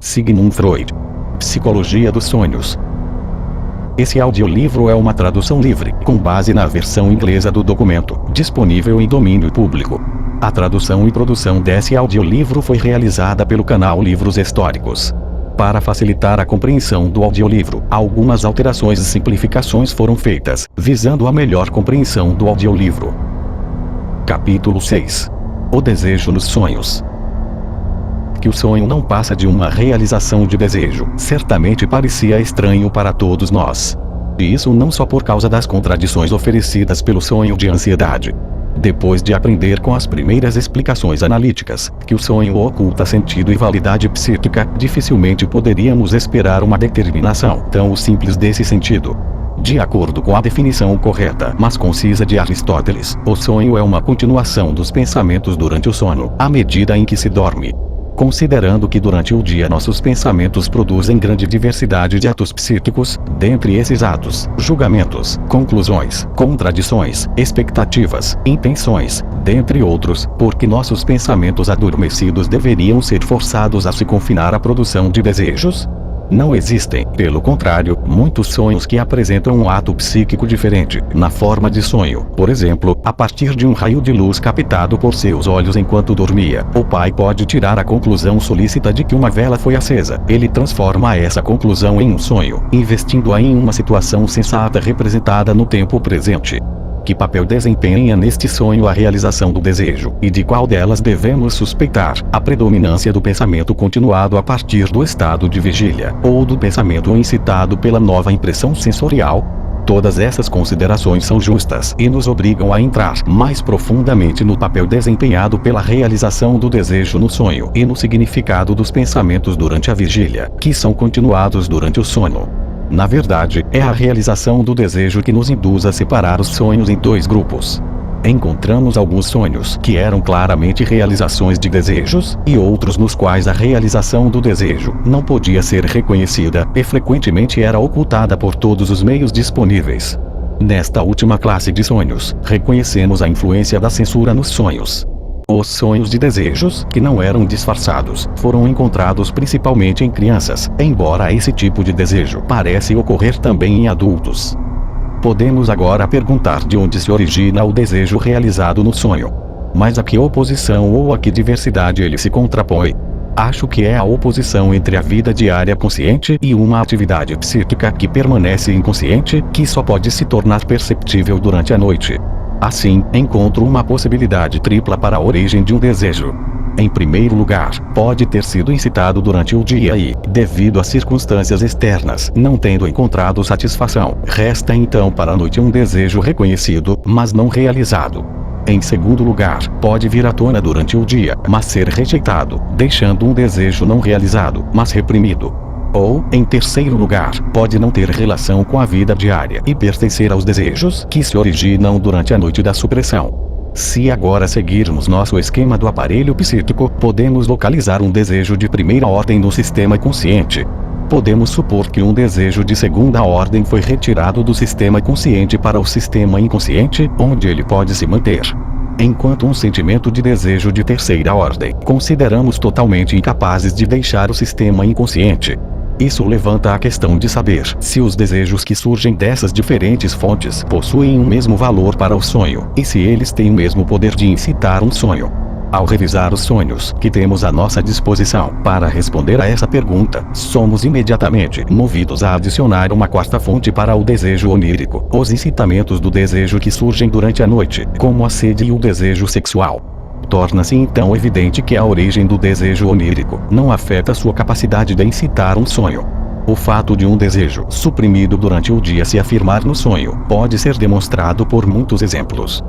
Sigmund Freud. Psicologia dos sonhos. Esse audiolivro é uma tradução livre, com base na versão inglesa do documento, disponível em domínio público. A tradução e produção desse audiolivro foi realizada pelo canal Livros Históricos. Para facilitar a compreensão do audiolivro, algumas alterações e simplificações foram feitas, visando a melhor compreensão do audiolivro. Capítulo 6. O desejo nos sonhos. Que o sonho não passa de uma realização de desejo, certamente parecia estranho para todos nós. E isso não só por causa das contradições oferecidas pelo sonho de ansiedade. Depois de aprender com as primeiras explicações analíticas, que o sonho oculta sentido e validade psíquica, dificilmente poderíamos esperar uma determinação tão simples desse sentido. De acordo com a definição correta, mas concisa de Aristóteles, o sonho é uma continuação dos pensamentos durante o sono, à medida em que se dorme. Considerando que durante o dia nossos pensamentos produzem grande diversidade de atos psíquicos, dentre esses atos, julgamentos, conclusões, contradições, expectativas, intenções, dentre outros, porque nossos pensamentos adormecidos deveriam ser forçados a se confinar à produção de desejos? Não existem, pelo contrário, muitos sonhos que apresentam um ato psíquico diferente, na forma de sonho. Por exemplo, a partir de um raio de luz captado por seus olhos enquanto dormia, o pai pode tirar a conclusão solícita de que uma vela foi acesa. Ele transforma essa conclusão em um sonho, investindo-a em uma situação sensata representada no tempo presente. Que papel desempenha neste sonho a realização do desejo, e de qual delas devemos suspeitar? A predominância do pensamento continuado a partir do estado de vigília, ou do pensamento incitado pela nova impressão sensorial? Todas essas considerações são justas e nos obrigam a entrar mais profundamente no papel desempenhado pela realização do desejo no sonho e no significado dos pensamentos durante a vigília, que são continuados durante o sono. Na verdade, é a realização do desejo que nos induz a separar os sonhos em dois grupos. Encontramos alguns sonhos que eram claramente realizações de desejos, e outros nos quais a realização do desejo não podia ser reconhecida e frequentemente era ocultada por todos os meios disponíveis. Nesta última classe de sonhos, reconhecemos a influência da censura nos sonhos. Os sonhos de desejos, que não eram disfarçados, foram encontrados principalmente em crianças, embora esse tipo de desejo parece ocorrer também em adultos. Podemos agora perguntar de onde se origina o desejo realizado no sonho. Mas a que oposição ou a que diversidade ele se contrapõe? Acho que é a oposição entre a vida diária consciente e uma atividade psíquica que permanece inconsciente, que só pode se tornar perceptível durante a noite. Assim, encontro uma possibilidade tripla para a origem de um desejo. Em primeiro lugar, pode ter sido incitado durante o dia e, devido a circunstâncias externas, não tendo encontrado satisfação, resta então para a noite um desejo reconhecido, mas não realizado. Em segundo lugar, pode vir à tona durante o dia, mas ser rejeitado, deixando um desejo não realizado, mas reprimido. Ou, em terceiro lugar, pode não ter relação com a vida diária e pertencer aos desejos que se originam durante a noite da supressão. Se agora seguirmos nosso esquema do aparelho psíquico, podemos localizar um desejo de primeira ordem no sistema consciente. Podemos supor que um desejo de segunda ordem foi retirado do sistema consciente para o sistema inconsciente, onde ele pode se manter. Enquanto um sentimento de desejo de terceira ordem, consideramos totalmente incapazes de deixar o sistema inconsciente. Isso levanta a questão de saber se os desejos que surgem dessas diferentes fontes possuem o mesmo valor para o sonho, e se eles têm o mesmo poder de incitar um sonho. Ao revisar os sonhos que temos à nossa disposição para responder a essa pergunta, somos imediatamente movidos a adicionar uma quarta fonte para o desejo onírico, os incitamentos do desejo que surgem durante a noite, como a sede e o desejo sexual. Torna-se então evidente que a origem do desejo onírico não afeta sua capacidade de incitar um sonho. O fato de um desejo suprimido durante o dia se afirmar no sonho pode ser demonstrado por muitos exemplos.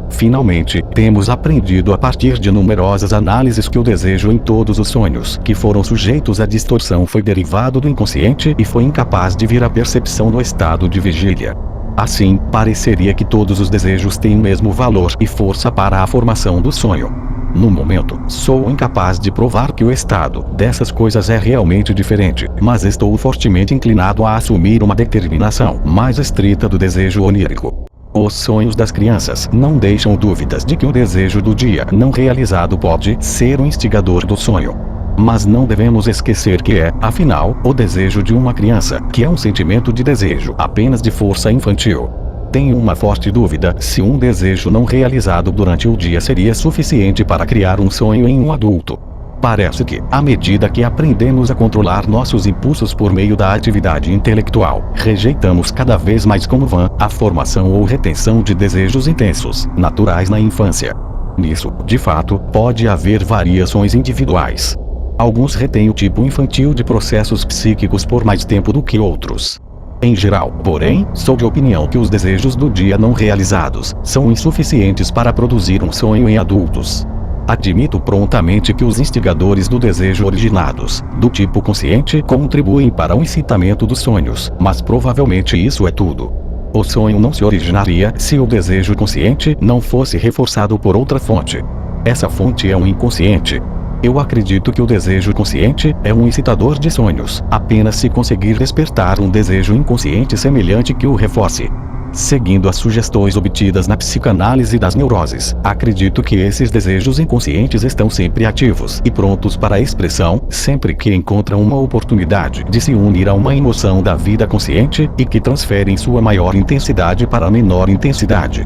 Finalmente, temos aprendido a partir de numerosas análises que o desejo em todos os sonhos que foram sujeitos à distorção foi derivado do inconsciente e foi incapaz de vir à percepção no estado de vigília. Assim, pareceria que todos os desejos têm o mesmo valor e força para a formação do sonho. No momento, sou incapaz de provar que o estado dessas coisas é realmente diferente, mas estou fortemente inclinado a assumir uma determinação mais estrita do desejo onírico. Os sonhos das crianças não deixam dúvidas de que o desejo do dia não realizado pode ser o instigador do sonho. Mas não devemos esquecer que é, afinal, o desejo de uma criança, que é um sentimento de desejo apenas de força infantil. Tenho uma forte dúvida se um desejo não realizado durante o dia seria suficiente para criar um sonho em um adulto. Parece que, à medida que aprendemos a controlar nossos impulsos por meio da atividade intelectual, rejeitamos cada vez mais como vã a formação ou retenção de desejos intensos, naturais na infância. Nisso, de fato, pode haver variações individuais. Alguns retêm o tipo infantil de processos psíquicos por mais tempo do que outros. Em geral, porém, sou de opinião que os desejos do dia não realizados são insuficientes para produzir um sonho em adultos. Admito prontamente que os instigadores do desejo originados, do tipo consciente, contribuem para o incitamento dos sonhos, mas provavelmente isso é tudo. O sonho não se originaria se o desejo consciente não fosse reforçado por outra fonte. Essa fonte é um inconsciente. Eu acredito que o desejo consciente é um incitador de sonhos, apenas se conseguir despertar um desejo inconsciente semelhante que o reforce. Seguindo as sugestões obtidas na psicanálise das neuroses, acredito que esses desejos inconscientes estão sempre ativos e prontos para a expressão, sempre que encontram uma oportunidade de se unir a uma emoção da vida consciente e que transferem sua maior intensidade para a menor intensidade.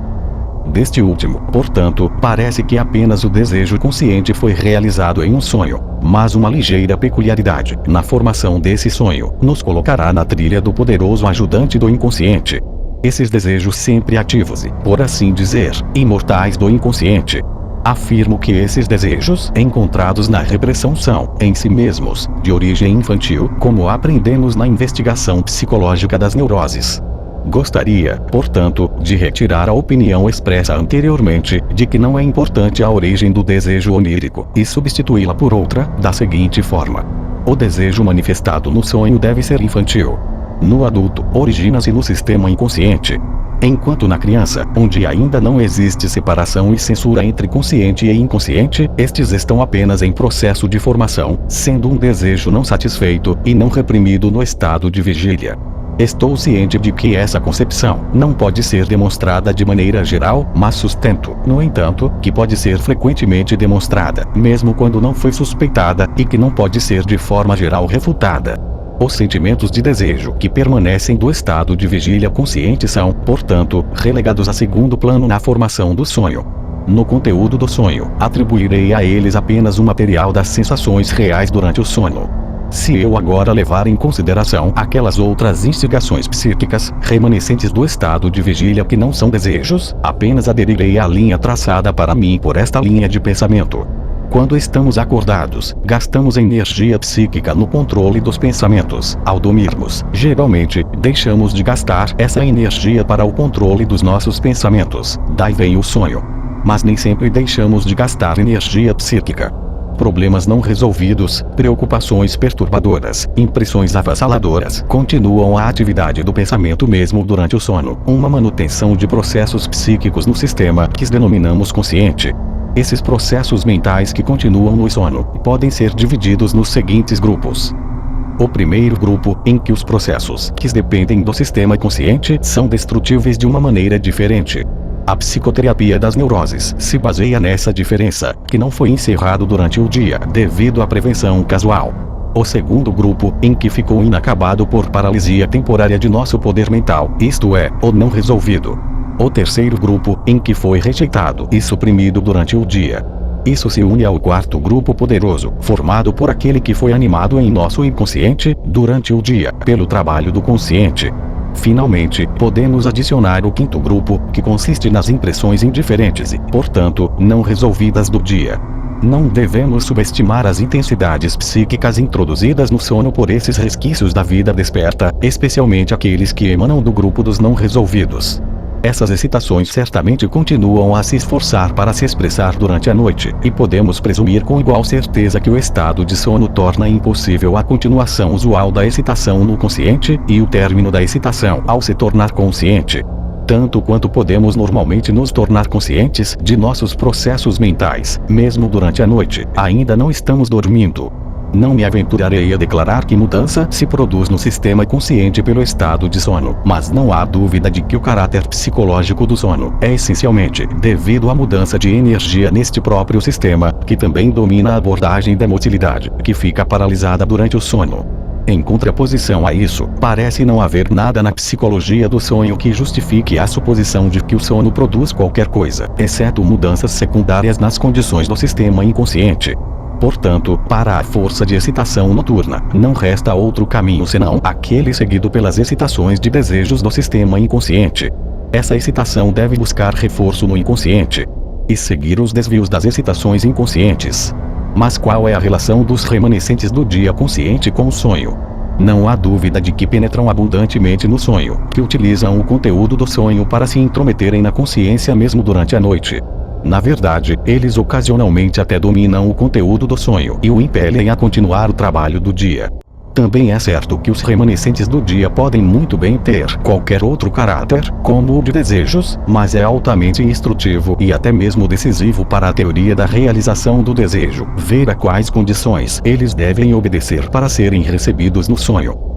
Deste último, portanto, parece que apenas o desejo consciente foi realizado em um sonho, mas uma ligeira peculiaridade na formação desse sonho nos colocará na trilha do poderoso ajudante do inconsciente. Esses desejos sempre ativos e, por assim dizer, imortais do inconsciente. Afirmo que esses desejos encontrados na repressão são, em si mesmos, de origem infantil, como aprendemos na investigação psicológica das neuroses. Gostaria, portanto, de retirar a opinião expressa anteriormente, de que não é importante a origem do desejo onírico, e substituí-la por outra, da seguinte forma: o desejo manifestado no sonho deve ser infantil. No adulto, origina-se no sistema inconsciente. Enquanto na criança, onde ainda não existe separação e censura entre consciente e inconsciente, estes estão apenas em processo de formação, sendo um desejo não satisfeito e não reprimido no estado de vigília. Estou ciente de que essa concepção não pode ser demonstrada de maneira geral, mas sustento, no entanto, que pode ser frequentemente demonstrada, mesmo quando não foi suspeitada, e que não pode ser de forma geral refutada. Os sentimentos de desejo que permanecem do estado de vigília consciente são, portanto, relegados a segundo plano na formação do sonho. No conteúdo do sonho, atribuirei a eles apenas o material das sensações reais durante o sono. Se eu agora levar em consideração aquelas outras instigações psíquicas remanescentes do estado de vigília que não são desejos, apenas aderirei à linha traçada para mim por esta linha de pensamento. Quando estamos acordados, gastamos energia psíquica no controle dos pensamentos. Ao dormirmos, geralmente, deixamos de gastar essa energia para o controle dos nossos pensamentos. Daí vem o sonho. Mas nem sempre deixamos de gastar energia psíquica. Problemas não resolvidos, preocupações perturbadoras, impressões avassaladoras continuam a atividade do pensamento mesmo durante o sono, uma manutenção de processos psíquicos no sistema que denominamos consciente. Esses processos mentais que continuam no sono podem ser divididos nos seguintes grupos. O primeiro grupo, em que os processos que dependem do sistema consciente são destrutíveis de uma maneira diferente. A psicoterapia das neuroses se baseia nessa diferença, que não foi encerrado durante o dia devido à prevenção casual. O segundo grupo, em que ficou inacabado por paralisia temporária de nosso poder mental, isto é, o não resolvido. O terceiro grupo, em que foi rejeitado e suprimido durante o dia. Isso se une ao quarto grupo poderoso, formado por aquele que foi animado em nosso inconsciente, durante o dia, pelo trabalho do consciente. Finalmente, podemos adicionar o quinto grupo, que consiste nas impressões indiferentes e, portanto, não resolvidas do dia. Não devemos subestimar as intensidades psíquicas introduzidas no sono por esses resquícios da vida desperta, especialmente aqueles que emanam do grupo dos não resolvidos. Essas excitações certamente continuam a se esforçar para se expressar durante a noite, e podemos presumir com igual certeza que o estado de sono torna impossível a continuação usual da excitação no consciente, e o término da excitação ao se tornar consciente. Tanto quanto podemos normalmente nos tornar conscientes de nossos processos mentais, mesmo durante a noite, ainda não estamos dormindo. Não me aventurarei a declarar que mudança se produz no sistema consciente pelo estado de sono, mas não há dúvida de que o caráter psicológico do sono é essencialmente devido à mudança de energia neste próprio sistema, que também domina a abordagem da motilidade, que fica paralisada durante o sono. Em contraposição a isso, parece não haver nada na psicologia do sonho que justifique a suposição de que o sono produz qualquer coisa, exceto mudanças secundárias nas condições do sistema inconsciente. Portanto, para a força de excitação noturna, não resta outro caminho senão aquele seguido pelas excitações de desejos do sistema inconsciente. Essa excitação deve buscar reforço no inconsciente e seguir os desvios das excitações inconscientes. Mas qual é a relação dos remanescentes do dia consciente com o sonho? Não há dúvida de que penetram abundantemente no sonho, que utilizam o conteúdo do sonho para se intrometerem na consciência mesmo durante a noite. Na verdade, eles ocasionalmente até dominam o conteúdo do sonho e o impelem a continuar o trabalho do dia. Também é certo que os remanescentes do dia podem muito bem ter qualquer outro caráter, como o de desejos, mas é altamente instrutivo e até mesmo decisivo para a teoria da realização do desejo, ver a quais condições eles devem obedecer para serem recebidos no sonho.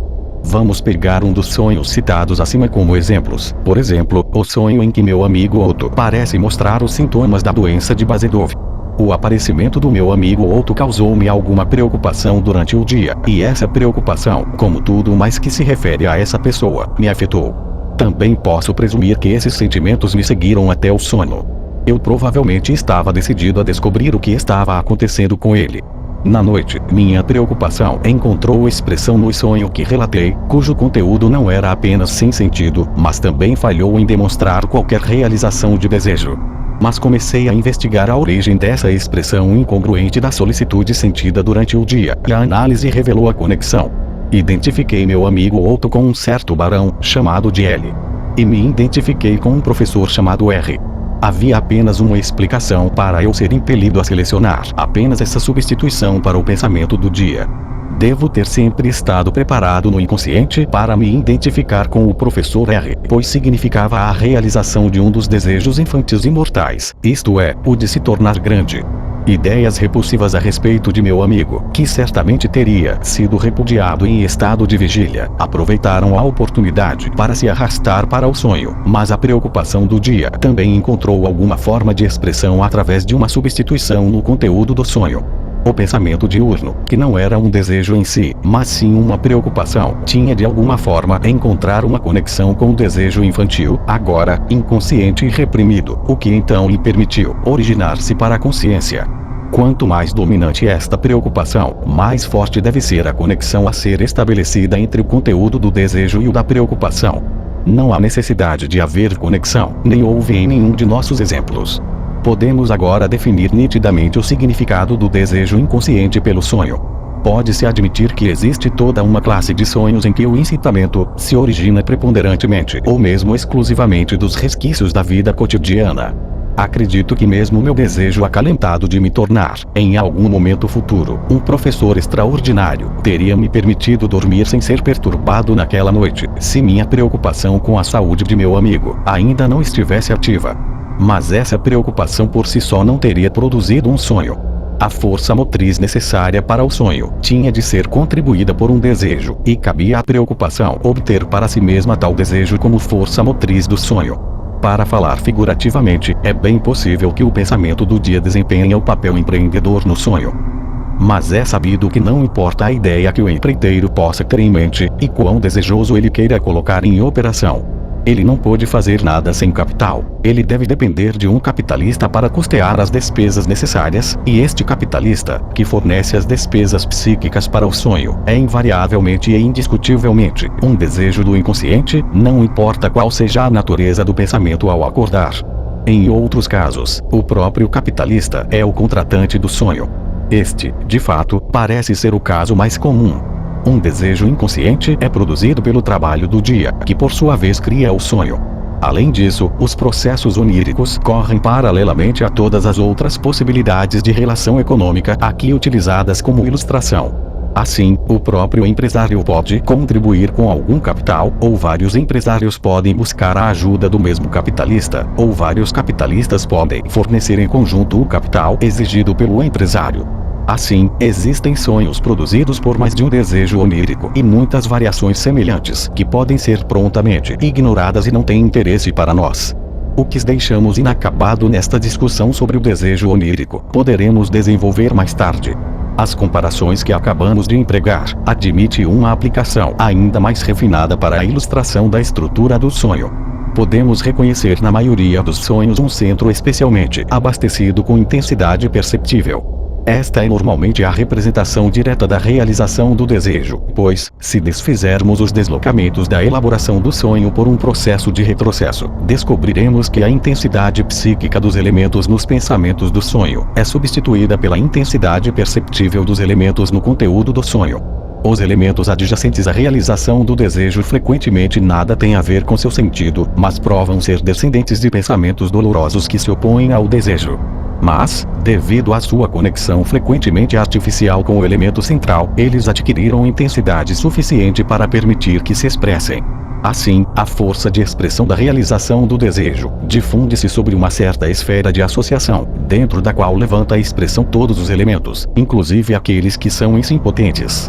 Vamos pegar um dos sonhos citados acima como exemplos. Por exemplo, o sonho em que meu amigo Otto parece mostrar os sintomas da doença de Basedov. O aparecimento do meu amigo Otto causou-me alguma preocupação durante o dia, e essa preocupação, como tudo mais que se refere a essa pessoa, me afetou. Também posso presumir que esses sentimentos me seguiram até o sono. Eu provavelmente estava decidido a descobrir o que estava acontecendo com ele. Na noite, minha preocupação encontrou expressão no sonho que relatei, cujo conteúdo não era apenas sem sentido, mas também falhou em demonstrar qualquer realização de desejo. Mas comecei a investigar a origem dessa expressão incongruente da solicitude sentida durante o dia, e a análise revelou a conexão. Identifiquei meu amigo Otto com um certo barão, chamado de L. E me identifiquei com um professor chamado R. Havia apenas uma explicação para eu ser impelido a selecionar apenas essa substituição para o pensamento do dia. Devo ter sempre estado preparado no inconsciente para me identificar com o professor R, pois significava a realização de um dos desejos infantis imortais, isto é, o de se tornar grande. Ideias repulsivas a respeito de meu amigo, que certamente teria sido repudiado em estado de vigília, aproveitaram a oportunidade para se arrastar para o sonho, mas a preocupação do dia também encontrou alguma forma de expressão através de uma substituição no conteúdo do sonho. O pensamento diurno, que não era um desejo em si, mas sim uma preocupação, tinha de alguma forma encontrar uma conexão com o desejo infantil, agora inconsciente e reprimido, o que então lhe permitiu originar-se para a consciência. Quanto mais dominante esta preocupação, mais forte deve ser a conexão a ser estabelecida entre o conteúdo do desejo e o da preocupação. Não há necessidade de haver conexão, nem houve em nenhum de nossos exemplos. Podemos agora definir nitidamente o significado do desejo inconsciente pelo sonho. Pode-se admitir que existe toda uma classe de sonhos em que o incitamento se origina preponderantemente ou mesmo exclusivamente dos resquícios da vida cotidiana. Acredito que mesmo meu desejo acalentado de me tornar, em algum momento futuro, um professor extraordinário, teria me permitido dormir sem ser perturbado naquela noite, se minha preocupação com a saúde de meu amigo ainda não estivesse ativa. Mas essa preocupação por si só não teria produzido um sonho. A força motriz necessária para o sonho tinha de ser contribuída por um desejo, e cabia à preocupação obter para si mesma tal desejo como força motriz do sonho. Para falar figurativamente, é bem possível que o pensamento do dia desempenhe o papel empreendedor no sonho. Mas é sabido que não importa a ideia que o empreiteiro possa ter em mente, e quão desejoso ele queira colocar em operação. Ele não pode fazer nada sem capital. Ele deve depender de um capitalista para custear as despesas necessárias, e este capitalista, que fornece as despesas psíquicas para o sonho, é invariavelmente e indiscutivelmente um desejo do inconsciente, não importa qual seja a natureza do pensamento ao acordar. Em outros casos, o próprio capitalista é o contratante do sonho. Este, de fato, parece ser o caso mais comum. Um desejo inconsciente é produzido pelo trabalho do dia, que por sua vez cria o sonho. Além disso, os processos oníricos correm paralelamente a todas as outras possibilidades de relação econômica aqui utilizadas como ilustração. Assim, o próprio empresário pode contribuir com algum capital, ou vários empresários podem buscar a ajuda do mesmo capitalista, ou vários capitalistas podem fornecer em conjunto o capital exigido pelo empresário. Assim, existem sonhos produzidos por mais de um desejo onírico e muitas variações semelhantes que podem ser prontamente ignoradas e não têm interesse para nós. O que deixamos inacabado nesta discussão sobre o desejo onírico, poderemos desenvolver mais tarde. As comparações que acabamos de empregar admitem uma aplicação ainda mais refinada para a ilustração da estrutura do sonho. Podemos reconhecer na maioria dos sonhos um centro especialmente abastecido com intensidade perceptível. Esta é normalmente a representação direta da realização do desejo, pois, se desfizermos os deslocamentos da elaboração do sonho por um processo de retrocesso, descobriremos que a intensidade psíquica dos elementos nos pensamentos do sonho é substituída pela intensidade perceptível dos elementos no conteúdo do sonho. Os elementos adjacentes à realização do desejo frequentemente nada têm a ver com seu sentido, mas provam ser descendentes de pensamentos dolorosos que se opõem ao desejo. Mas, devido à sua conexão frequentemente artificial com o elemento central, eles adquiriram intensidade suficiente para permitir que se expressem. Assim, a força de expressão da realização do desejo difunde-se sobre uma certa esfera de associação, dentro da qual levanta a expressão todos os elementos, inclusive aqueles que são impotentes.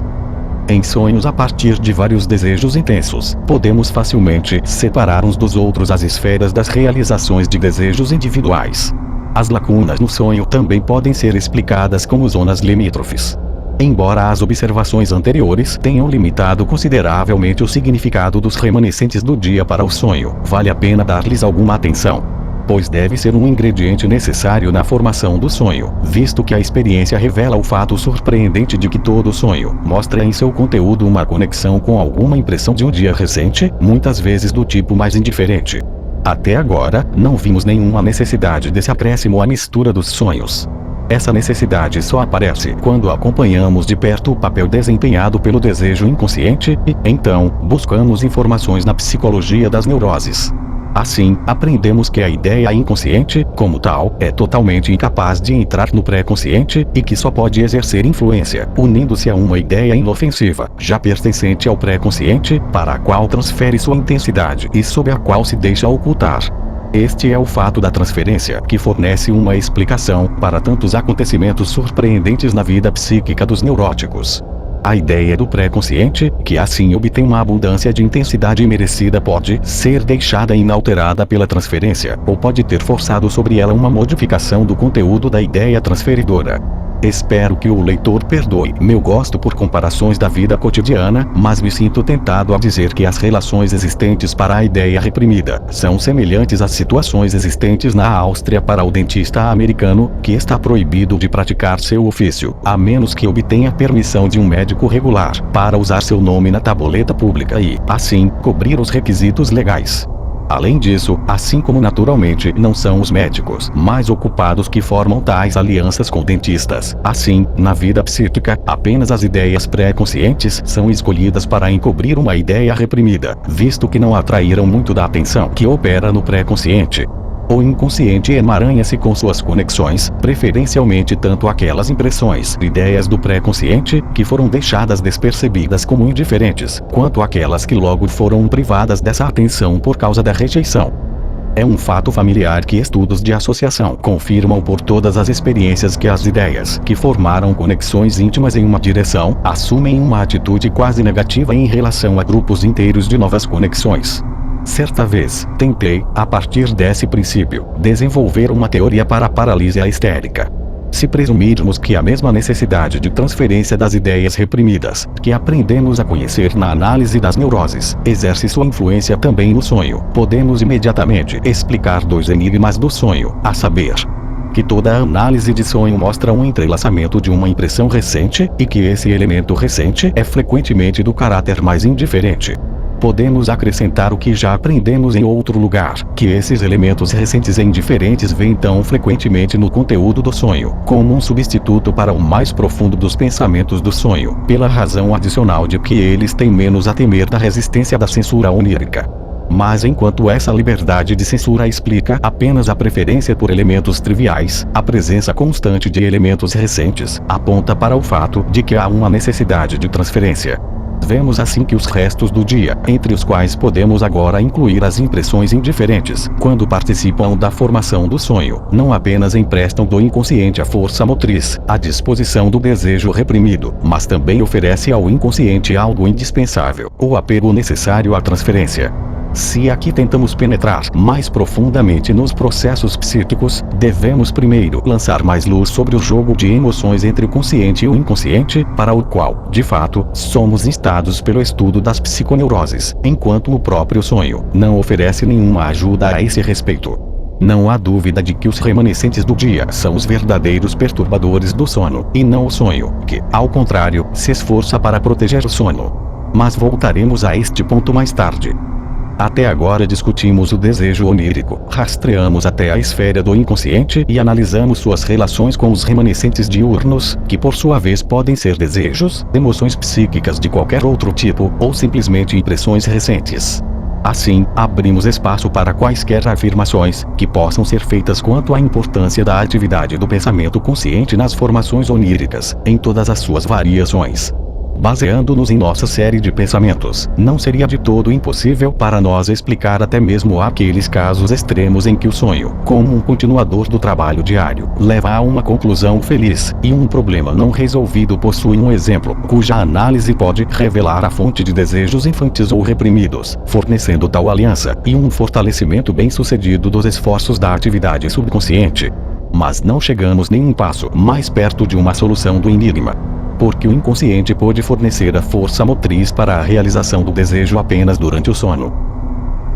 Em sonhos a partir de vários desejos intensos, podemos facilmente separar uns dos outros as esferas das realizações de desejos individuais. As lacunas no sonho também podem ser explicadas como zonas limítrofes. Embora as observações anteriores tenham limitado consideravelmente o significado dos remanescentes do dia para o sonho, vale a pena dar-lhes alguma atenção, pois deve ser um ingrediente necessário na formação do sonho, visto que a experiência revela o fato surpreendente de que todo sonho mostra em seu conteúdo uma conexão com alguma impressão de um dia recente, muitas vezes do tipo mais indiferente. Até agora, não vimos nenhuma necessidade desse acréscimo à mistura dos sonhos. Essa necessidade só aparece quando acompanhamos de perto o papel desempenhado pelo desejo inconsciente e, então, buscamos informações na psicologia das neuroses. Assim, aprendemos que a ideia inconsciente, como tal, é totalmente incapaz de entrar no pré-consciente e que só pode exercer influência, unindo-se a uma ideia inofensiva, já pertencente ao pré-consciente, para a qual transfere sua intensidade e sob a qual se deixa ocultar. Este é o fato da transferência que fornece uma explicação para tantos acontecimentos surpreendentes na vida psíquica dos neuróticos. A ideia do pré-consciente, que assim obtém uma abundância de intensidade imerecida, pode ser deixada inalterada pela transferência, ou pode ter forçado sobre ela uma modificação do conteúdo da ideia transferidora. Espero que o leitor perdoe meu gosto por comparações da vida cotidiana, mas me sinto tentado a dizer que as relações existentes para a ideia reprimida são semelhantes às situações existentes na Áustria para o dentista americano, que está proibido de praticar seu ofício, a menos que obtenha permissão de um médico regular, para usar seu nome na tabuleta pública e, assim, cobrir os requisitos legais. Além disso, assim como naturalmente não são os médicos mais ocupados que formam tais alianças com dentistas, assim, na vida psíquica, apenas as ideias pré-conscientes são escolhidas para encobrir uma ideia reprimida, visto que não atraíram muito da atenção que opera no pré-consciente. O inconsciente emaranha-se com suas conexões, preferencialmente tanto aquelas impressões, ideias do pré-consciente, que foram deixadas despercebidas como indiferentes, quanto aquelas que logo foram privadas dessa atenção por causa da rejeição. É um fato familiar que estudos de associação confirmam por todas as experiências que as ideias que formaram conexões íntimas em uma direção, assumem uma atitude quase negativa em relação a grupos inteiros de novas conexões. Certa vez, tentei, a partir desse princípio, desenvolver uma teoria para a paralisia histérica. Se presumirmos que a mesma necessidade de transferência das ideias reprimidas, que aprendemos a conhecer na análise das neuroses, exerce sua influência também no sonho, podemos imediatamente explicar dois enigmas do sonho, a saber, que toda análise de sonho mostra um entrelaçamento de uma impressão recente, e que esse elemento recente é frequentemente do caráter mais indiferente. Podemos acrescentar o que já aprendemos em outro lugar, que esses elementos recentes e indiferentes vêm tão frequentemente no conteúdo do sonho, como um substituto para o mais profundo dos pensamentos do sonho, pela razão adicional de que eles têm menos a temer da resistência da censura onírica. Mas enquanto essa liberdade de censura explica apenas a preferência por elementos triviais, a presença constante de elementos recentes aponta para o fato de que há uma necessidade de transferência. Vemos assim que os restos do dia, entre os quais podemos agora incluir as impressões indiferentes, quando participam da formação do sonho, não apenas emprestam do inconsciente a força motriz, a disposição do desejo reprimido, mas também oferece ao inconsciente algo indispensável, o apego necessário à transferência. Se aqui tentamos penetrar mais profundamente nos processos psíquicos, devemos primeiro lançar mais luz sobre o jogo de emoções entre o consciente e o inconsciente, para o qual, de fato, somos instados pelo estudo das psiconeuroses, enquanto o próprio sonho não oferece nenhuma ajuda a esse respeito. Não há dúvida de que os remanescentes do dia são os verdadeiros perturbadores do sono, e não o sonho, que, ao contrário, se esforça para proteger o sono. Mas voltaremos a este ponto mais tarde. Até agora discutimos o desejo onírico, rastreamos até a esfera do inconsciente e analisamos suas relações com os remanescentes diurnos, que por sua vez podem ser desejos, emoções psíquicas de qualquer outro tipo, ou simplesmente impressões recentes. Assim, abrimos espaço para quaisquer afirmações que possam ser feitas quanto à importância da atividade do pensamento consciente nas formações oníricas, em todas as suas variações. Baseando-nos em nossa série de pensamentos, não seria de todo impossível para nós explicar até mesmo aqueles casos extremos em que o sonho, como um continuador do trabalho diário, leva a uma conclusão feliz, e um problema não resolvido possui um exemplo, cuja análise pode revelar a fonte de desejos infantis ou reprimidos, fornecendo tal aliança, e um fortalecimento bem-sucedido dos esforços da atividade subconsciente. Mas não chegamos nem um passo mais perto de uma solução do enigma. Porque o inconsciente pode fornecer a força motriz para a realização do desejo apenas durante o sono.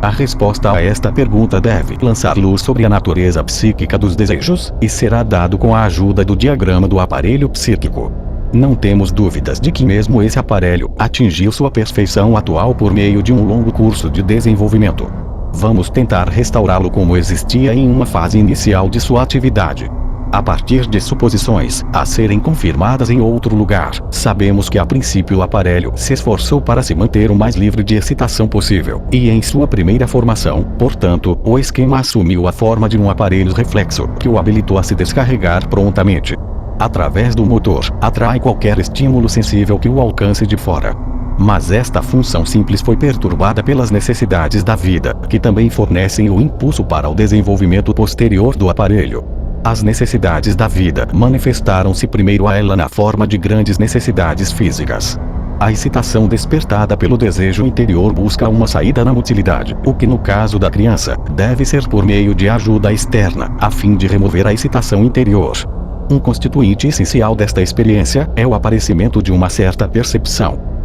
A resposta a esta pergunta deve lançar luz sobre a natureza psíquica dos desejos, e será dado com a ajuda do diagrama do aparelho psíquico. Não temos dúvidas de que mesmo esse aparelho atingiu sua perfeição atual por meio de um longo curso de desenvolvimento. Vamos tentar restaurá-lo como existia em uma fase inicial de sua atividade. A partir de suposições, a serem confirmadas em outro lugar, sabemos que a princípio o aparelho se esforçou para se manter o mais livre de excitação possível, e em sua primeira formação, portanto, o esquema assumiu a forma de um aparelho reflexo, que o habilitou a se descarregar prontamente. Através do motor, atrai qualquer estímulo sensível que o alcance de fora. Mas esta função simples foi perturbada pelas necessidades da vida, que também fornecem o impulso para o desenvolvimento posterior do aparelho. As necessidades da vida manifestaram-se primeiro a ela na forma de grandes necessidades físicas. A excitação despertada pelo desejo interior busca uma saída na motilidade, o que no caso da criança, deve ser por meio de ajuda externa, a fim de remover a excitação interior. Um constituinte essencial desta experiência é o aparecimento de uma certa percepção.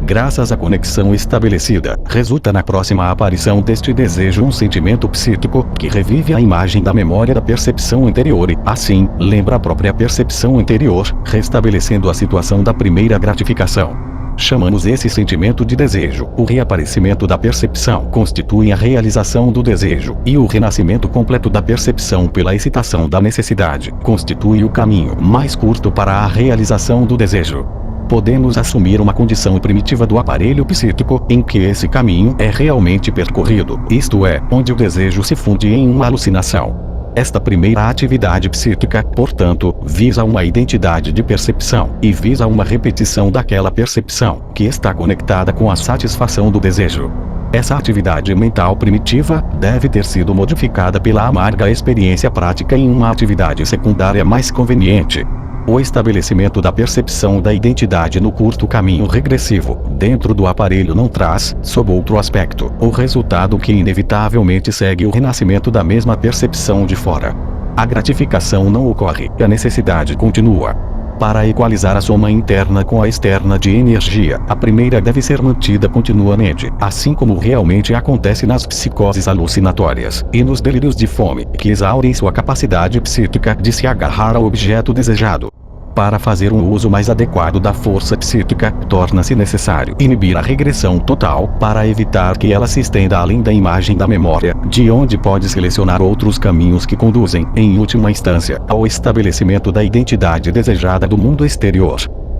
Graças à conexão estabelecida, resulta na próxima aparição deste desejo um sentimento psíquico, que revive a imagem da memória da percepção anterior e, assim, lembra a própria percepção anterior, restabelecendo a situação da primeira gratificação. Chamamos esse sentimento de desejo. O reaparecimento da percepção constitui a realização do desejo, e o renascimento completo da percepção pela excitação da necessidade constitui o caminho mais curto para a realização do desejo. Podemos assumir uma condição primitiva do aparelho psíquico, em que esse caminho é realmente percorrido, isto é, onde o desejo se funde em uma alucinação. Esta primeira atividade psíquica, portanto, visa uma identidade de percepção, e visa uma repetição daquela percepção, que está conectada com a satisfação do desejo. Essa atividade mental primitiva deve ter sido modificada pela amarga experiência prática em uma atividade secundária mais conveniente. O estabelecimento da percepção da identidade no curto caminho regressivo, dentro do aparelho não traz, sob outro aspecto, o resultado que inevitavelmente segue o renascimento da mesma percepção de fora. A gratificação não ocorre, e a necessidade continua. Para equalizar a soma interna com a externa de energia, a primeira deve ser mantida continuamente, assim como realmente acontece nas psicoses alucinatórias, e nos delírios de fome, que exaurem sua capacidade psíquica de se agarrar ao objeto desejado. Para fazer um uso mais adequado da força psíquica, torna-se necessário inibir a regressão total, para evitar que ela se estenda além da imagem da memória, de onde pode selecionar outros caminhos que conduzem, em última instância, ao estabelecimento da identidade desejada do mundo exterior.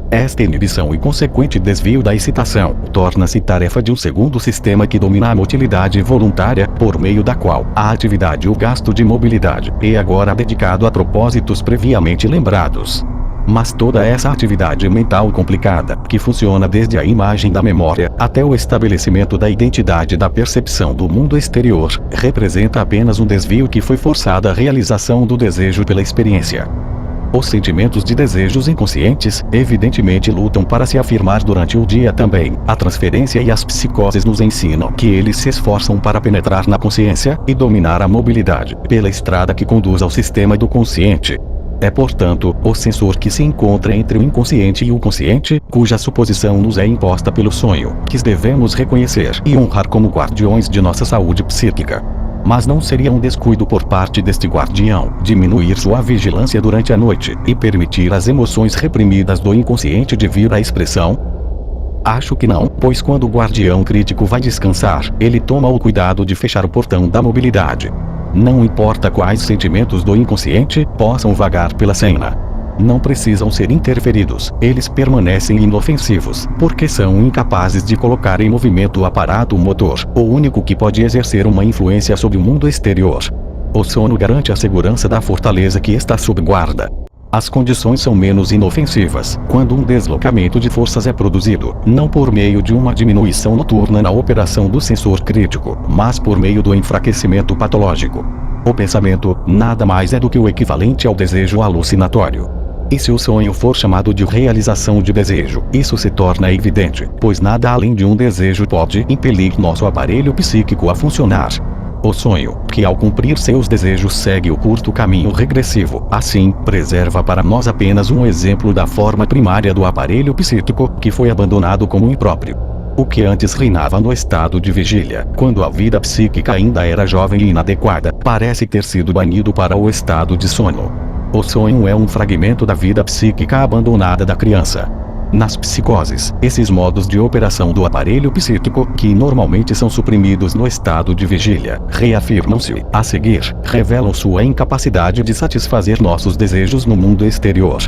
Esta inibição e consequente desvio da excitação torna-se tarefa de um segundo sistema que domina a motilidade voluntária, por meio da qual a atividade e o gasto de mobilidade é agora dedicado a propósitos previamente lembrados. Mas toda essa atividade mental complicada, que funciona desde a imagem da memória, até o estabelecimento da identidade da percepção do mundo exterior, representa apenas um desvio que foi forçada a realização do desejo pela experiência. Os sentimentos de desejos inconscientes, evidentemente lutam para se afirmar durante o dia também. A transferência e as psicoses nos ensinam que eles se esforçam para penetrar na consciência e dominar a mobilidade pela estrada que conduz ao sistema do consciente. É, portanto, o sensor que se encontra entre o inconsciente e o consciente, cuja suposição nos é imposta pelo sonho, que devemos reconhecer e honrar como guardiões de nossa saúde psíquica. Mas não seria um descuido por parte deste guardião diminuir sua vigilância durante a noite e permitir as emoções reprimidas do inconsciente de vir à expressão? Acho que não, pois quando o guardião crítico vai descansar, ele toma o cuidado de fechar o portão da mobilidade. Não importa quais sentimentos do inconsciente possam vagar pela cena. Não precisam ser interferidos, eles permanecem inofensivos, porque são incapazes de colocar em movimento o aparato motor, o único que pode exercer uma influência sobre o mundo exterior. O sono garante a segurança da fortaleza que está sob guarda. As condições são menos inofensivas quando um deslocamento de forças é produzido, não por meio de uma diminuição noturna na operação do sensor crítico, mas por meio do enfraquecimento patológico. O pensamento nada mais é do que o equivalente ao desejo alucinatório. E se o sonho for chamado de realização de desejo, isso se torna evidente, pois nada além de um desejo pode impelir nosso aparelho psíquico a funcionar. O sonho, que ao cumprir seus desejos segue o curto caminho regressivo, assim, preserva para nós apenas um exemplo da forma primária do aparelho psíquico, que foi abandonado como impróprio. O que antes reinava no estado de vigília, quando a vida psíquica ainda era jovem e inadequada, parece ter sido banido para o estado de sono. O sonho é um fragmento da vida psíquica abandonada da criança. Nas psicoses, esses modos de operação do aparelho psíquico, que normalmente são suprimidos no estado de vigília, reafirmam-se. A seguir, revelam sua incapacidade de satisfazer nossos desejos no mundo exterior.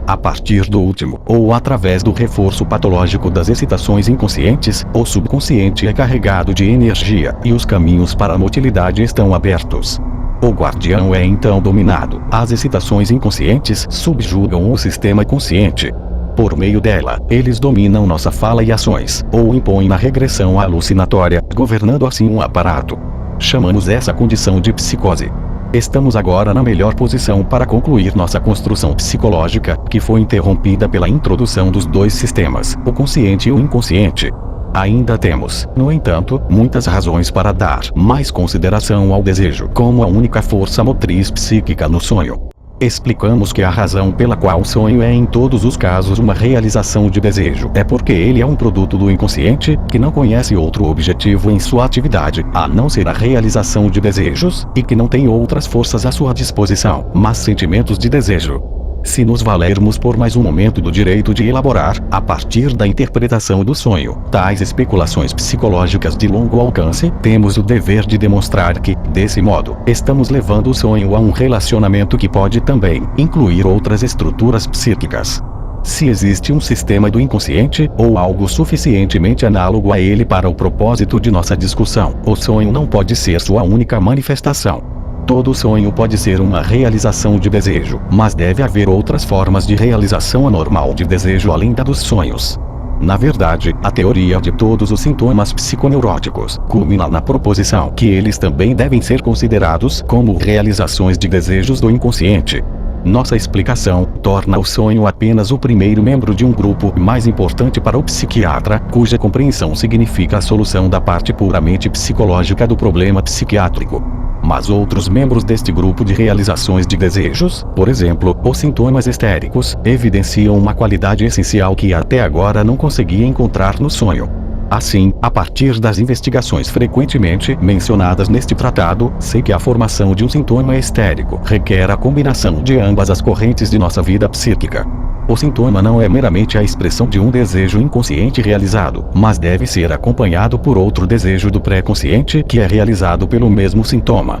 A partir do último, ou através do reforço patológico das excitações inconscientes, o subconsciente é carregado de energia, e os caminhos para a motilidade estão abertos. O guardião é então dominado. As excitações inconscientes subjugam o sistema consciente. Por meio dela, eles dominam nossa fala e ações, ou impõem na regressão alucinatória, governando assim um aparato. Chamamos essa condição de psicose. Estamos agora na melhor posição para concluir nossa construção psicológica, que foi interrompida pela introdução dos dois sistemas, o consciente e o inconsciente. Ainda temos, no entanto, muitas razões para dar mais consideração ao desejo como a única força motriz psíquica no sonho. Explicamos que a razão pela qual o sonho é em todos os casos uma realização de desejo é porque ele é um produto do inconsciente, que não conhece outro objetivo em sua atividade, a não ser a realização de desejos, e que não tem outras forças à sua disposição, mas sentimentos de desejo. Se nos valermos por mais um momento do direito de elaborar, a partir da interpretação do sonho, tais especulações psicológicas de longo alcance, temos o dever de demonstrar que, desse modo, estamos levando o sonho a um relacionamento que pode também incluir outras estruturas psíquicas. Se existe um sistema do inconsciente, ou algo suficientemente análogo a ele para o propósito de nossa discussão, o sonho não pode ser sua única manifestação. Todo sonho pode ser uma realização de desejo, mas deve haver outras formas de realização anormal de desejo além da dos sonhos. Na verdade, a teoria de todos os sintomas psiconeuróticos culmina na proposição que eles também devem ser considerados como realizações de desejos do inconsciente. Nossa explicação torna o sonho apenas o primeiro membro de um grupo mais importante para o psiquiatra, cuja compreensão significa a solução da parte puramente psicológica do problema psiquiátrico. Mas outros membros deste grupo de realizações de desejos, por exemplo, os sintomas histéricos, evidenciam uma qualidade essencial que até agora não conseguia encontrar no sonho. Assim, a partir das investigações frequentemente mencionadas neste tratado, sei que a formação de um sintoma histérico requer a combinação de ambas as correntes de nossa vida psíquica. O sintoma não é meramente a expressão de um desejo inconsciente realizado, mas deve ser acompanhado por outro desejo do pré-consciente que é realizado pelo mesmo sintoma.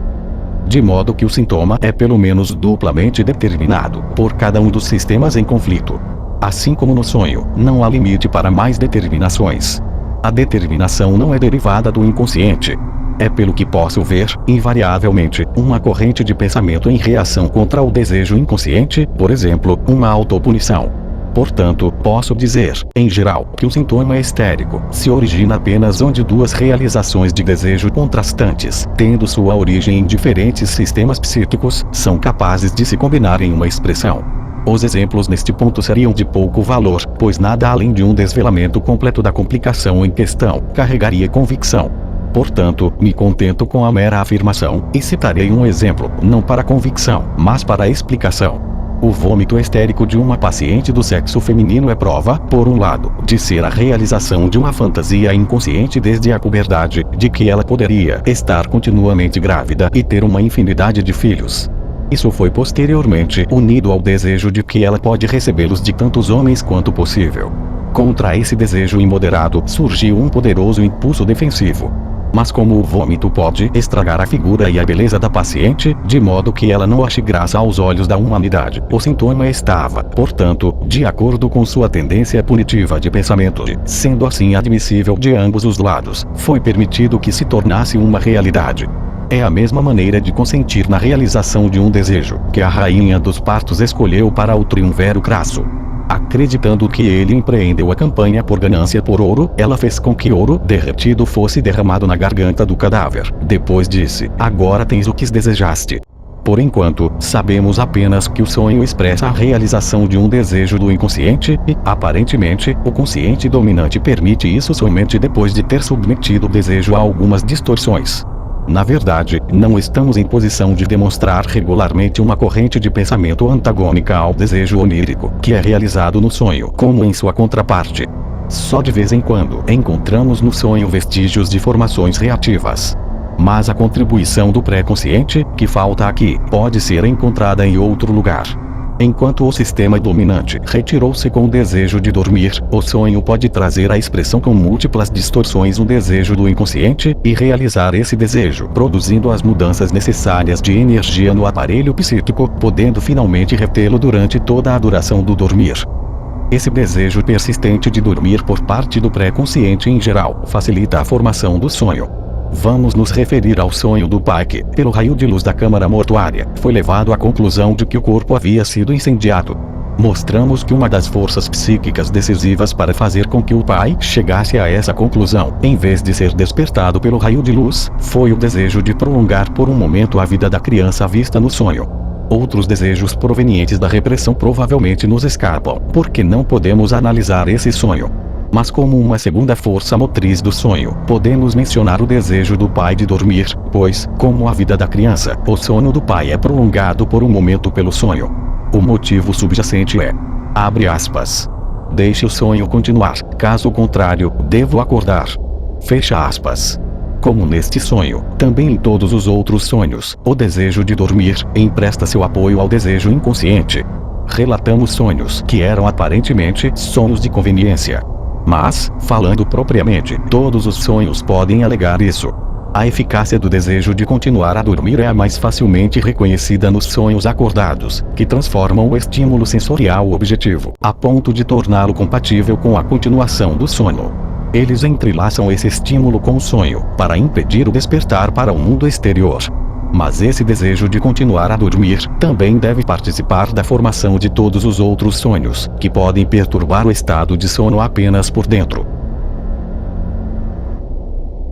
De modo que o sintoma é pelo menos duplamente determinado por cada um dos sistemas em conflito. Assim como no sonho, não há limite para mais determinações. A determinação não é derivada do inconsciente. É pelo que posso ver, invariavelmente, uma corrente de pensamento em reação contra o desejo inconsciente, por exemplo, uma autopunição. Portanto, posso dizer, em geral, que o sintoma histérico se origina apenas onde duas realizações de desejo contrastantes, tendo sua origem em diferentes sistemas psíquicos, são capazes de se combinar em uma expressão. Os exemplos neste ponto seriam de pouco valor, pois nada além de um desvelamento completo da complicação em questão carregaria convicção. Portanto, me contento com a mera afirmação, e citarei um exemplo, não para convicção, mas para explicação. O vômito histérico de uma paciente do sexo feminino é prova, por um lado, de ser a realização de uma fantasia inconsciente desde a puberdade, de que ela poderia estar continuamente grávida e ter uma infinidade de filhos. Isso foi posteriormente unido ao desejo de que ela pode recebê-los de tantos homens quanto possível. Contra esse desejo imoderado surgiu um poderoso impulso defensivo. Mas como o vômito pode estragar a figura e a beleza da paciente, de modo que ela não ache graça aos olhos da humanidade, o sintoma estava, portanto, de acordo com sua tendência punitiva de pensamento e, sendo assim admissível de ambos os lados, foi permitido que se tornasse uma realidade. É a mesma maneira de consentir na realização de um desejo, que a rainha dos partos escolheu para o triunviro Crasso. Acreditando que ele empreendeu a campanha por ganância por ouro, ela fez com que ouro derretido fosse derramado na garganta do cadáver. Depois disse: agora tens o que desejaste. Por enquanto, sabemos apenas que o sonho expressa a realização de um desejo do inconsciente e, aparentemente, o consciente dominante permite isso somente depois de ter submetido o desejo a algumas distorções. Na verdade, não estamos em posição de demonstrar regularmente uma corrente de pensamento antagônica ao desejo onírico, que é realizado no sonho, como em sua contraparte. Só de vez em quando encontramos no sonho vestígios de formações reativas. Mas a contribuição do pré-consciente, que falta aqui, pode ser encontrada em outro lugar. Enquanto o sistema dominante retirou-se com o desejo de dormir, o sonho pode trazer à expressão com múltiplas distorções um desejo do inconsciente e realizar esse desejo, produzindo as mudanças necessárias de energia no aparelho psíquico, podendo finalmente retê-lo durante toda a duração do dormir. Esse desejo persistente de dormir por parte do pré-consciente em geral facilita a formação do sonho. Vamos nos referir ao sonho do pai que, pelo raio de luz da câmara mortuária, foi levado à conclusão de que o corpo havia sido incendiado. Mostramos que uma das forças psíquicas decisivas para fazer com que o pai chegasse a essa conclusão, em vez de ser despertado pelo raio de luz, foi o desejo de prolongar por um momento a vida da criança vista no sonho. Outros desejos provenientes da repressão provavelmente nos escapam, porque não podemos analisar esse sonho. Mas como uma segunda força motriz do sonho, podemos mencionar o desejo do pai de dormir, pois, como a vida da criança, o sono do pai é prolongado por um momento pelo sonho. O motivo subjacente é, abre aspas, deixe o sonho continuar, caso contrário, devo acordar. Fecha aspas. Como neste sonho, também em todos os outros sonhos, o desejo de dormir empresta seu apoio ao desejo inconsciente. Relatamos sonhos que eram aparentemente sonhos de conveniência. Mas, falando propriamente, todos os sonhos podem alegar isso. A eficácia do desejo de continuar a dormir é a mais facilmente reconhecida nos sonhos acordados, que transformam o estímulo sensorial objetivo, a ponto de torná-lo compatível com a continuação do sono. Eles entrelaçam esse estímulo com o sonho, para impedir o despertar para o mundo exterior. Mas esse desejo de continuar a dormir também deve participar da formação de todos os outros sonhos, que podem perturbar o estado de sono apenas por dentro.